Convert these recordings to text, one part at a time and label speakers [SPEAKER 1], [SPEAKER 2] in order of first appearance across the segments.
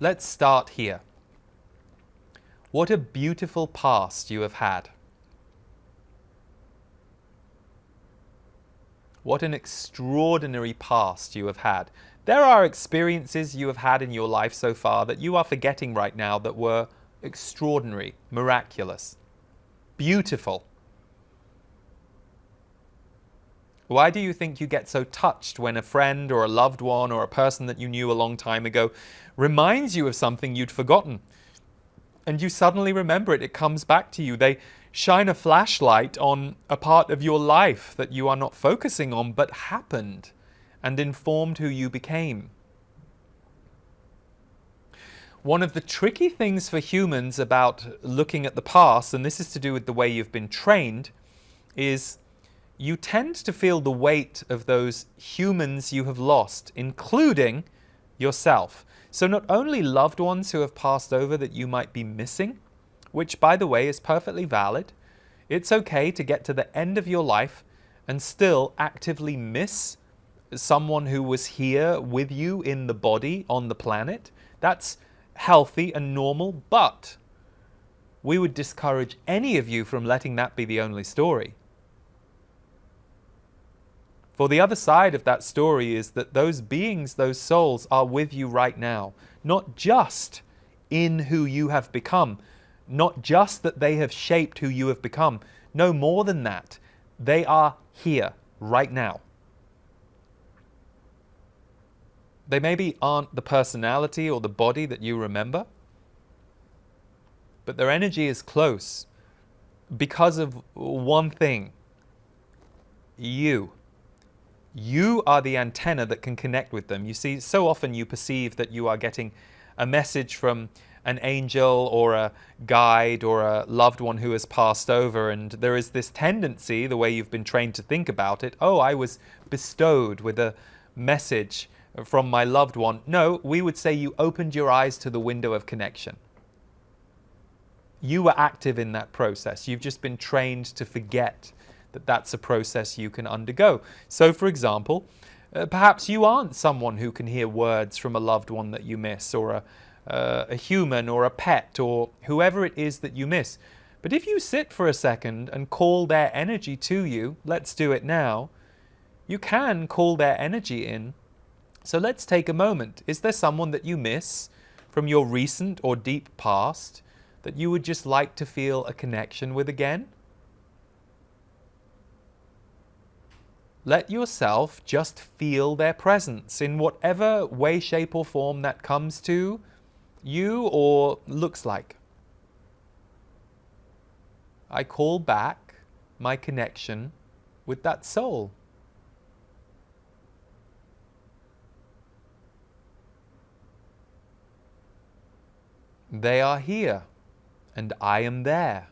[SPEAKER 1] let's start here. What a beautiful past you have had. What an extraordinary past you have had. There are experiences you have had in your life so far that you are forgetting right now that were extraordinary, miraculous, beautiful. Why do you think you get so touched when a friend or a loved one or a person that you knew a long time ago reminds you of something you'd forgotten? And you suddenly remember it. It comes back to you. They shine a flashlight on a part of your life that you are not focusing on but happened and informed who you became. One of the tricky things for humans about looking at the past, and this is to do with the way you've been trained, is you tend to feel the weight of those humans you have lost, including yourself. So not only loved ones who have passed over that you might be missing, which, by the way, is perfectly valid. It's okay to get to the end of your life and still actively miss someone who was here with you in the body on the planet. That's healthy and normal, but we would discourage any of you from letting that be the only story. For the other side of that story is that those beings, those souls, are with you right now, not just in who you have become, not just that they have shaped who you have become. No more than that. They are here right now. They maybe aren't the personality or the body that you remember, but their energy is close because of one thing. You. You are the antenna that can connect with them. You see, so often you perceive that you are getting a message from an angel or a guide or a loved one who has passed over, and there is this tendency, the way you've been trained to think about it, oh, I was bestowed with a message from my loved one. No, we would say you opened your eyes to the window of connection. You were active in that process. You've just been trained to forget that that's a process you can undergo. So, for example, perhaps you aren't someone who can hear words from a loved one that you miss, or a human or a pet or whoever it is that you miss. But if you sit for a second and call their energy to you, let's do it now, you can call their energy in. So let's take a moment. Is there someone that you miss from your recent or deep past that you would just like to feel a connection with again? Let yourself just feel their presence in whatever way, shape or form that comes to you or looks like. I call back my connection with that soul. They are here and I am there.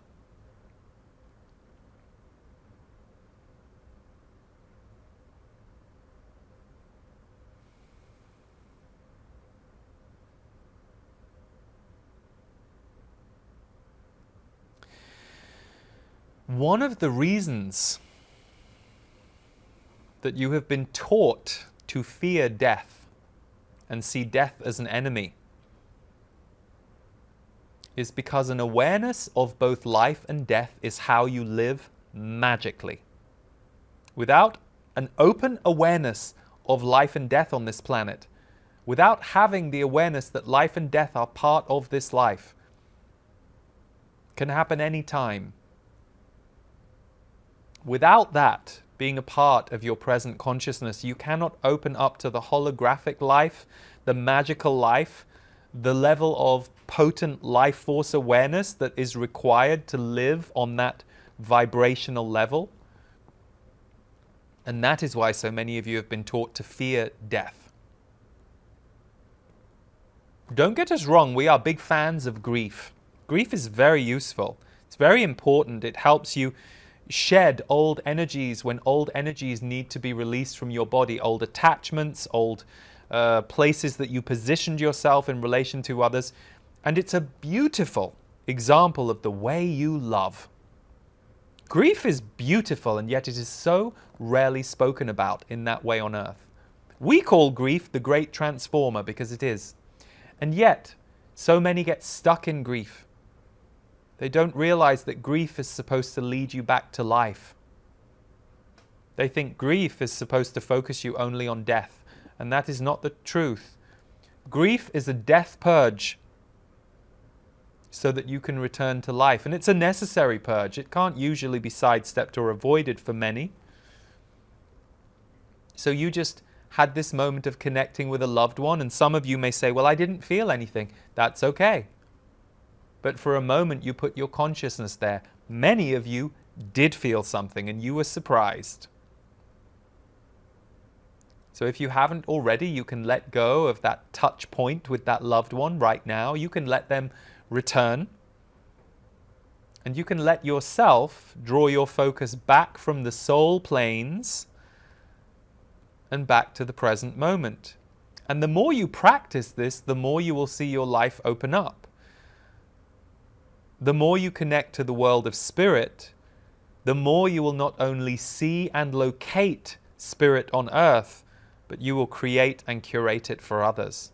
[SPEAKER 1] One of the reasons that you have been taught to fear death and see death as an enemy is because an awareness of both life and death is how you live magically. Without an open awareness of life and death on this planet, without having the awareness that life and death are part of this life, can happen any time. Without that being a part of your present consciousness, you cannot open up to the holographic life, the magical life, the level of potent life force awareness that is required to live on that vibrational level. And that is why so many of you have been taught to fear death. Don't get us wrong, we are big fans of grief. Grief is very useful. It's very important. It helps you shed old energies when old energies need to be released from your body, old attachments, old places that you positioned yourself in relation to others. And it's a beautiful example of the way you love. Grief is beautiful, and yet it is so rarely spoken about in that way on earth. We call grief the great transformer because it is. And yet, so many get stuck in grief. They don't realize that grief is supposed to lead you back to life. They think grief is supposed to focus you only on death, and that is not the truth. Grief is a death purge so that you can return to life. And it's a necessary purge. It can't usually be sidestepped or avoided for many. So you just had this moment of connecting with a loved one, and some of you may say, well, I didn't feel anything. That's okay. But for a moment you put your consciousness there. Many of you did feel something and you were surprised. So if you haven't already, you can let go of that touch point with that loved one right now. You can let them return. And you can let yourself draw your focus back from the soul planes and back to the present moment. And the more you practice this, the more you will see your life open up. The more you connect to the world of spirit, the more you will not only see and locate spirit on earth, but you will create and curate it for others.